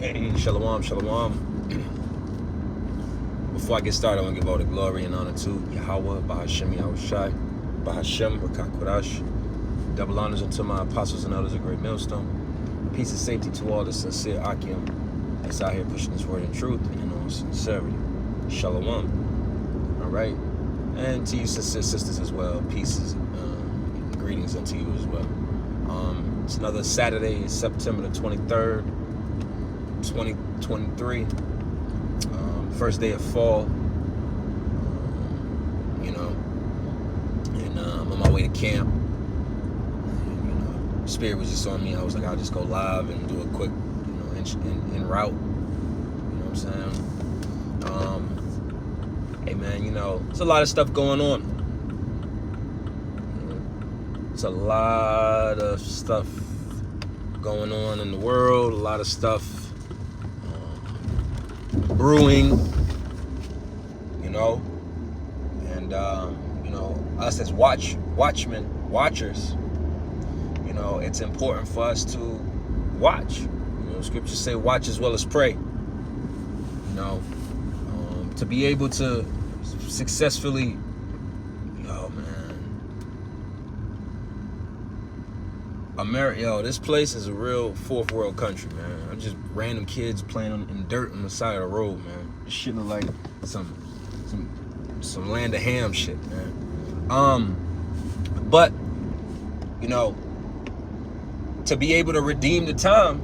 Hey, shalom, shalom. Before I get started, I want to give all the glory and honor to Yahweh, Bahashem Yahushai, Bahashem Rakakwadash. Double honors unto my apostles and elders of Great Millstone. Peace and safety to all the sincere Akim that's out here pushing this word in truth and on sincerity. Shalom. All right. And to you sincere sisters as well. Peace and greetings unto you as well. It's another Saturday, September the 23rd, 2023. First day of fall, and I'm on my way to camp. And, Spirit was just on me. I was like, I'll just go live and do a quick, en route. You know what I'm saying? Hey man, there's a lot of stuff going on. It's a lot of stuff going on in the world. A lot of stuff brewing, and us as watchers, it's important for us to watch. Scriptures say watch as well as pray. To be able to successfully, America, this place is a real fourth world country, man. I'm just random kids playing in dirt on the side of the road, man. This shit look like some land of ham shit, man. But to be able to redeem the time,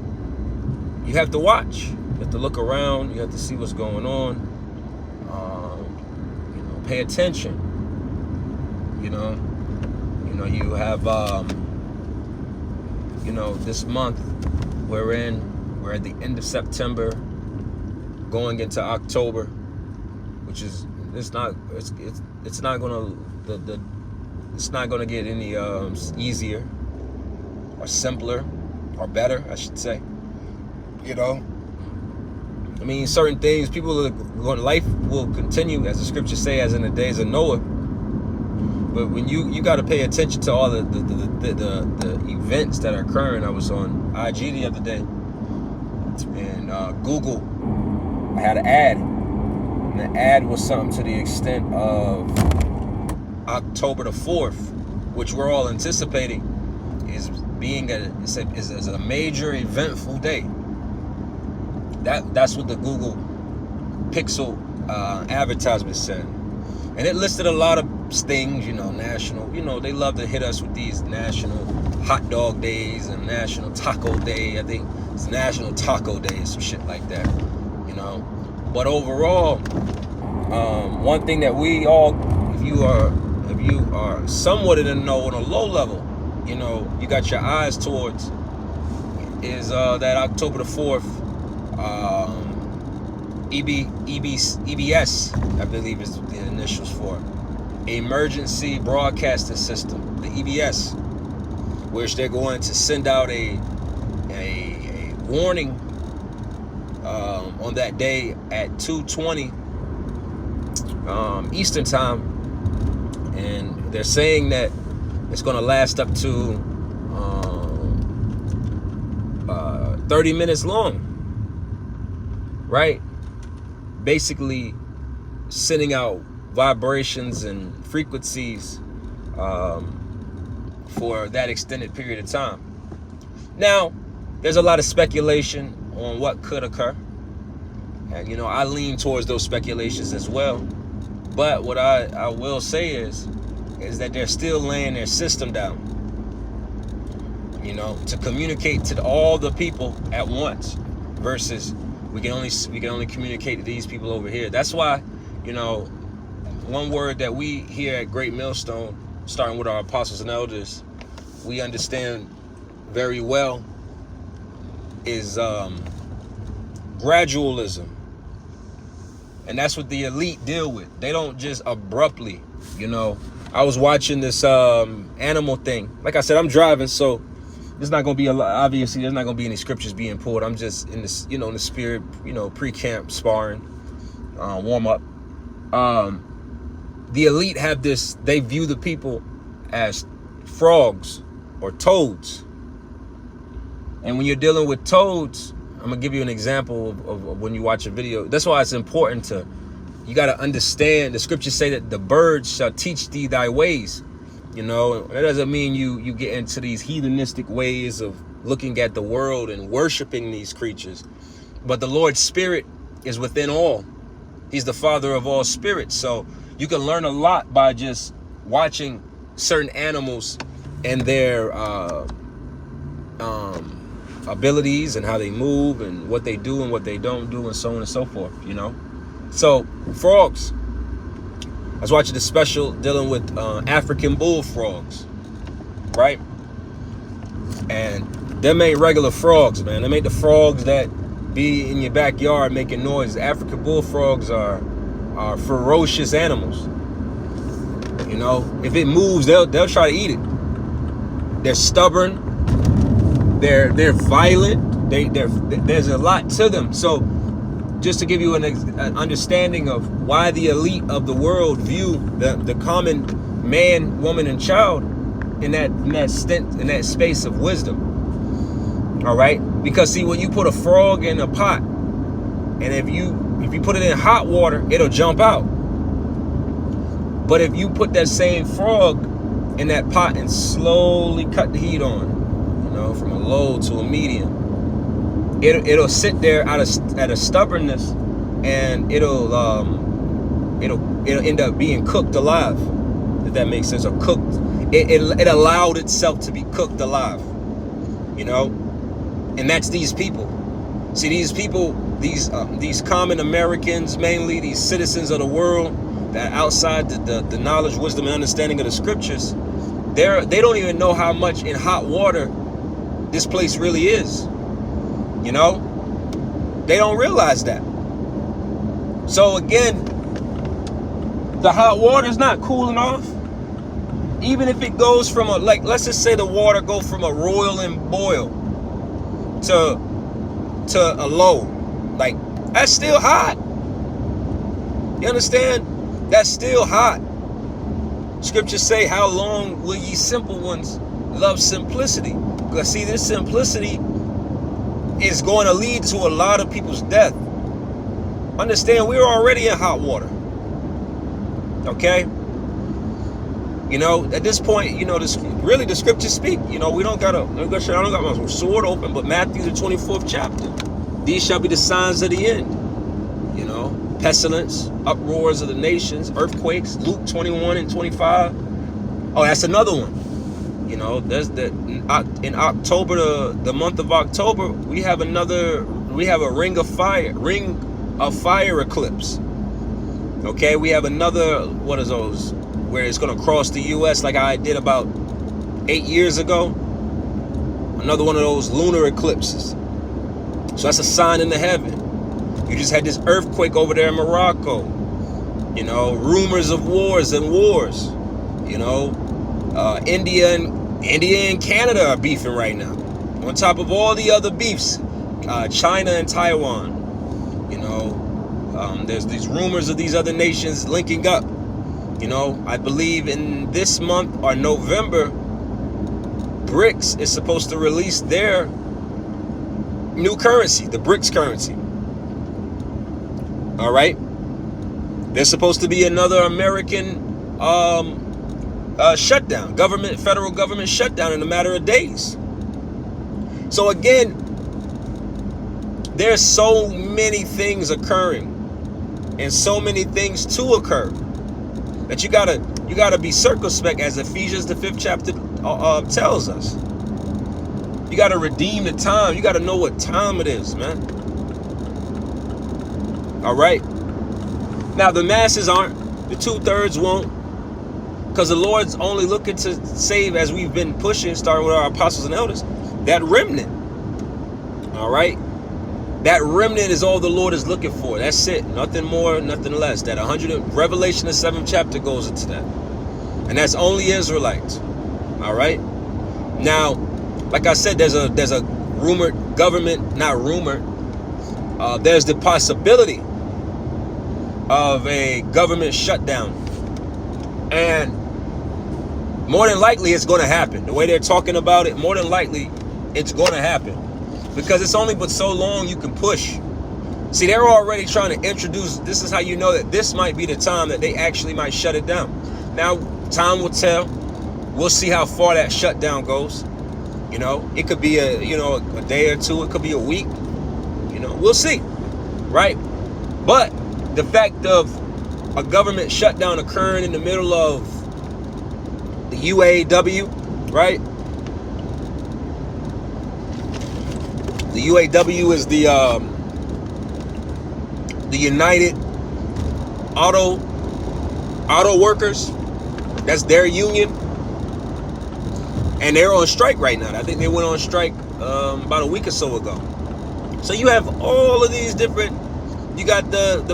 you have to watch. You have to look around. You have to see what's going on. Pay attention. You have this month we're at the end of September, going into October, which is it's not gonna get any easier or simpler or better, I should say. Certain things, life will continue, as the scriptures say, as in the days of Noah. But when you got to pay attention to all the events that are occurring. I was on IG the other day, and Google, I had an ad, and the ad was something to the extent of October the 4th, which we're all anticipating is being a major eventful day. That's what the Google Pixel advertisement said. And it listed a lot of things, national. They love to hit us with these national hot dog days and national taco day. I think it's National Taco Day, some shit like that. But overall, one thing that we all, if you are somewhat in the know on a low level, you got your eyes towards is that October the 4th. EBS, I believe is the initials for Emergency Broadcasting System, the EBS, which they're going to send out a warning on that day at 2:20 Eastern time, and they're saying that it's going to last up to 30 minutes long, right? Basically sending out vibrations and frequencies for that extended period of time. Now, there's a lot of speculation on what could occur, and I lean towards those speculations as well. But what I will say is that they're still laying their system down, to communicate to all the people at once, versus we can only communicate to these people over here. That's why, one word that we here at Great Millstone, starting with our apostles and elders, we understand very well is gradualism. And that's what the elite deal with. They don't just abruptly, I was watching this animal thing. Like I said, I'm driving, so there's not going to be obviously there's not going to be any scriptures being pulled. I'm just in this, in the spirit, pre-camp sparring, warm up. The elite have this, they view the people as frogs or toads. And when you're dealing with toads, I'm gonna give you an example of when you watch a video. That's why it's important you got to understand. The scriptures say that the birds shall teach thee thy ways. You know, that doesn't mean you get into these heathenistic ways of looking at the world and worshiping these creatures. But the Lord's spirit is within all. He's the father of all spirits. So you can learn a lot by just watching certain animals and their abilities and how they move and what they do and what they don't do and so on and so forth, you know. So frogs, I was watching a special dealing with African bullfrogs, right? And them ain't regular frogs, man. Them ain't the frogs that be in your backyard making noise. African bullfrogs are ferocious animals. You know, if it moves, they'll try to eat it. They're stubborn. They're violent. There's a lot to them. So just to give you an understanding of why the elite of the world view the common man, woman, and child in that space of wisdom. All right, because see, when you put a frog in a pot, and if you put it in hot water, it'll jump out. But if you put that same frog in that pot and slowly cut the heat on, you know, from a low to a medium, it'll sit there out of stubbornness, and it'll end up being cooked alive, if that makes sense, or cooked. It allowed itself to be cooked alive, you know. And that's these people. See, these people, these common Americans, mainly these citizens of the world that outside the knowledge, wisdom, and understanding of the scriptures, they don't even know how much in hot water this place really is. You know, they don't realize that. So again, the hot water is not cooling off. Even if it goes from let's just say the water go from a roiling boil to a low, like, that's still hot. You understand? That's still hot. Scriptures say, how long will ye simple ones love simplicity? Because see, this simplicity is going to lead to a lot of people's death. Understand, we're already in hot water. Okay? You know, at this point, you know, really the scriptures speak. You know, I don't got my sword open, but Matthew the 24th chapter. These shall be the signs of the end. You know, pestilence, uproars of the nations, earthquakes, Luke 21 and 25. Oh, that's another one. You know, there's in October, the month of October, we have a ring of fire eclipse. Okay, we have another, what is those, where it's going to cross the U.S. like I did about 8 years ago. Another one of those lunar eclipses. So that's a sign in the heaven. You just had this earthquake over there in Morocco. You know, rumors of wars. You know, India and Canada are beefing right now. On top of all the other beefs, China and Taiwan. You know, there's these rumors of these other nations linking up. You know, I believe in this month or November, BRICS is supposed to release their new currency, the BRICS currency. All right. There's supposed to be another American shutdown, federal government shutdown in a matter of days. So again, there's so many things occurring and so many things to occur that you gotta be circumspect, as Ephesians the 5th chapter tells us. You gotta redeem the time. You gotta know what time it is, man. All right. Now the masses aren't. The 2/3 won't, because the Lord's only looking to save, as we've been pushing, starting with our apostles and elders, that remnant. All right. That remnant is all the Lord is looking for. That's it. Nothing more, nothing less. That Revelation the 7th chapter goes into that. And that's only Israelites. All right. Now, like I said, there's a rumored government, not rumored. There's the possibility of a government shutdown. And more than likely it's going to happen. The way they're talking about it, more than likely it's going to happen. because it's only but so long you can push. See, they're already trying to introduce, this is how you know that this might be the time that they actually might shut it down. Now, time will tell. We'll see how far that shutdown goes. You know, it could be a day or two. It could be a week. You know, we'll see, right? But the fact of a government shutdown occurring in the middle of the UAW, right? The UAW is the United Auto Workers. That's their union, and they're on strike right now. I think they went on strike about a week or so ago. So you have all of these different. You got that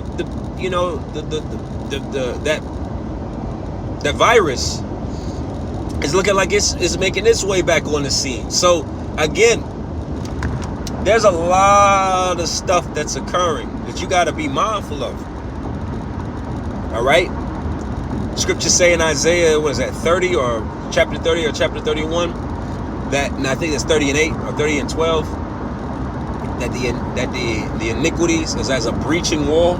virus is looking like it's making its way back on the scene. So again, there's a lot of stuff that's occurring that you got to be mindful of. All right. Scriptures say in Isaiah, what is that, 30 or chapter 30 or chapter 31, and I think it's 30 and 8 or 30 and 12, that the iniquities is as a breaching wall.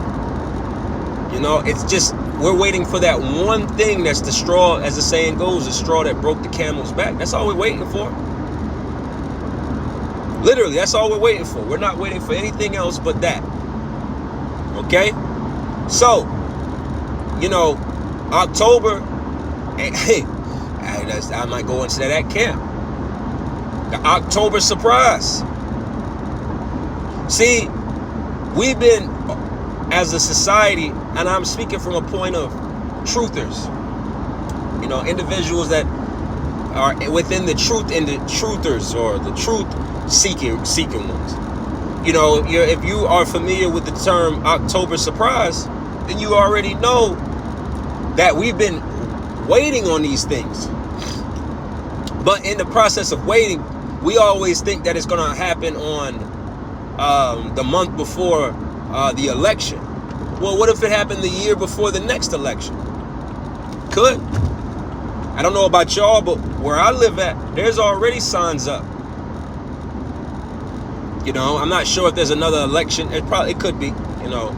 You know, it's just, we're waiting for that one thing that's the straw, as the saying goes, the straw that broke the camel's back. That's all we're waiting for. Literally, that's all we're waiting for. We're not waiting for anything else but that. Okay? So, you know, October, hey, I might go into that camp. The October surprise. See, we've been, as a society, and I'm speaking from a point of truthers, you know, individuals that are within the truth and the truthers, or the truth seeking ones. You know, if you are familiar with the term October surprise, then you already know that we've been waiting on these things. But in the process of waiting, we always think that it's going to happen on the month before the election. Well, what if it happened the year before the next election? Could. I don't know about y'all, but where I live at, there's already signs up. You know, I'm not sure if there's another election. It could be, you know,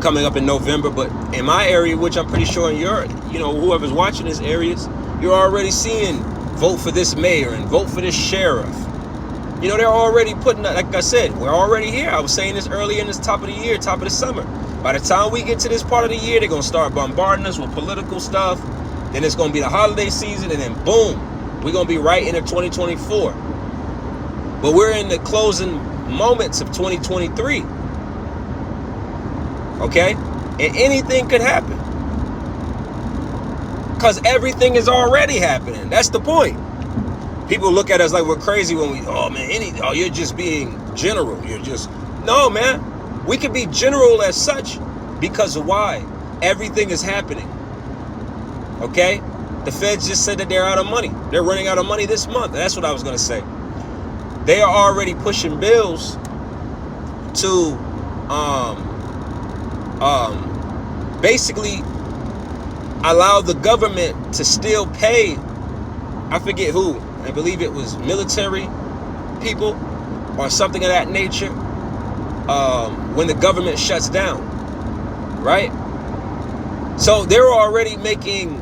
coming up in November. But in my area, which I'm pretty sure in your, you know, whoever's watching these areas, you're already seeing vote for this mayor and vote for this sheriff. You know, they're already putting, like I said, we're already here. I was saying this earlier in this top of the year, top of the summer. By the time we get to this part of the year, they're going to start bombarding us with political stuff. Then it's going to be the holiday season, and then boom, we're going to be right into 2024. But we're in the closing moments of 2023. Okay? And anything could happen. Because everything is already happening. That's the point. People look at us like we're crazy when we, you're just being general. You're just, no, man. We can be general as such because of why? Everything is happening. Okay? The feds just said that they're out of money. They're running out of money this month. That's what I was going to say. They are already pushing bills to basically allow the government to still pay, I forget who, I believe it was military people or something of that nature, when the government shuts down, right? So they're already making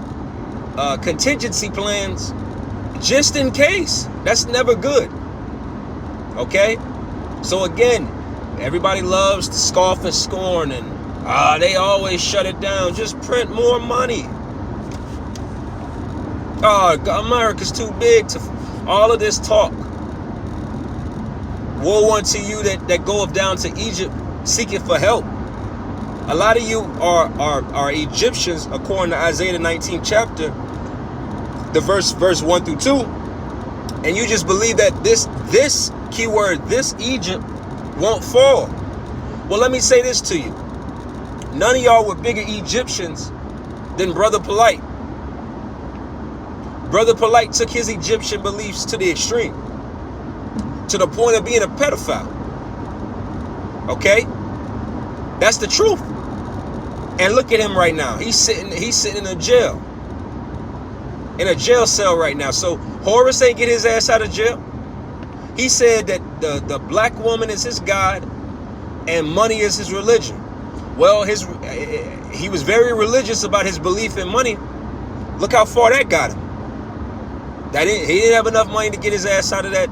contingency plans just in case. That's never good. Okay? So again, everybody loves to scoff and scorn and they always shut it down. Just print more money. America's too big to all of this talk. Woe unto you that goeth down to Egypt seeking for help. A lot of you are Egyptians, according to Isaiah the 19th chapter, the verse 1 through 2, and you just believe that this keyword, this Egypt, won't fall. Well, let me say this to you. None of y'all were bigger Egyptians than Brother Polite. Brother Polite took his Egyptian beliefs to the extreme, to the point of being a pedophile. Okay? That's the truth. And look at him right now. He's sitting in a jail. In a jail cell right now. So Horus ain't get his ass out of jail. He said that the black woman is his God and money is his religion. Well, he was very religious about his belief in money. Look how far that got him. He didn't have enough money to get his ass out of that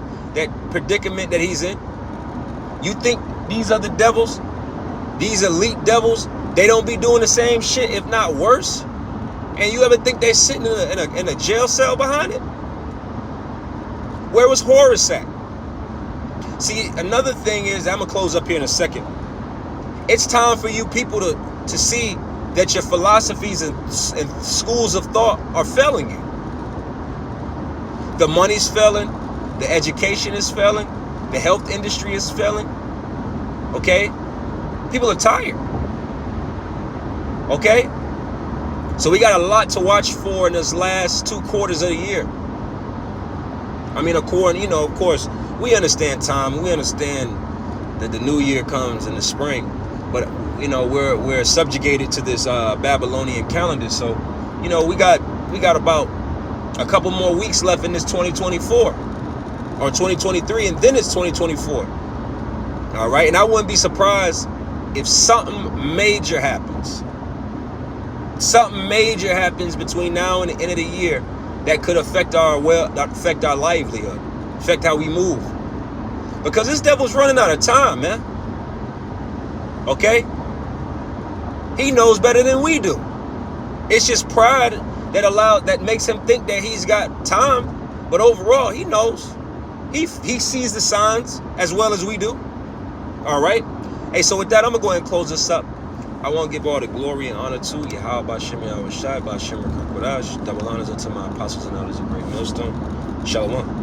predicament that he's in. You think these other devils, these elite devils, they don't be doing the same shit, if not worse? And you ever think they're sitting in a jail cell behind it? Where was Horus at? See, another thing is, I'm going to close up here in a second. It's time for you people to see that your philosophies and schools of thought are failing you. The money's failing. The education is failing. The health industry is failing. Okay? People are tired. Okay? So we got a lot to watch for in this last 2 quarters of the year. I mean, of course, we understand time. We understand that the new year comes in the spring. But, we're subjugated to this Babylonian calendar. So, we got about a couple more weeks left in this 2024 or 2023, and then it's 2024. All right. And I wouldn't be surprised if something major happens. Something major happens between now and the end of the year that could affect our livelihood, affect how we move. Because this devil's running out of time, man. Okay? He knows better than we do. It's just pride that makes him think that he's got time. But overall, he knows. He sees the signs as well as we do. All right? Hey, so with that, I'm going to go ahead and close this up. I want to give all the glory and honor to Yahweh Bashem Yahweh Shai Bashem Kakodash. Double honors unto my apostles and elders of Great Millstone. Shalom.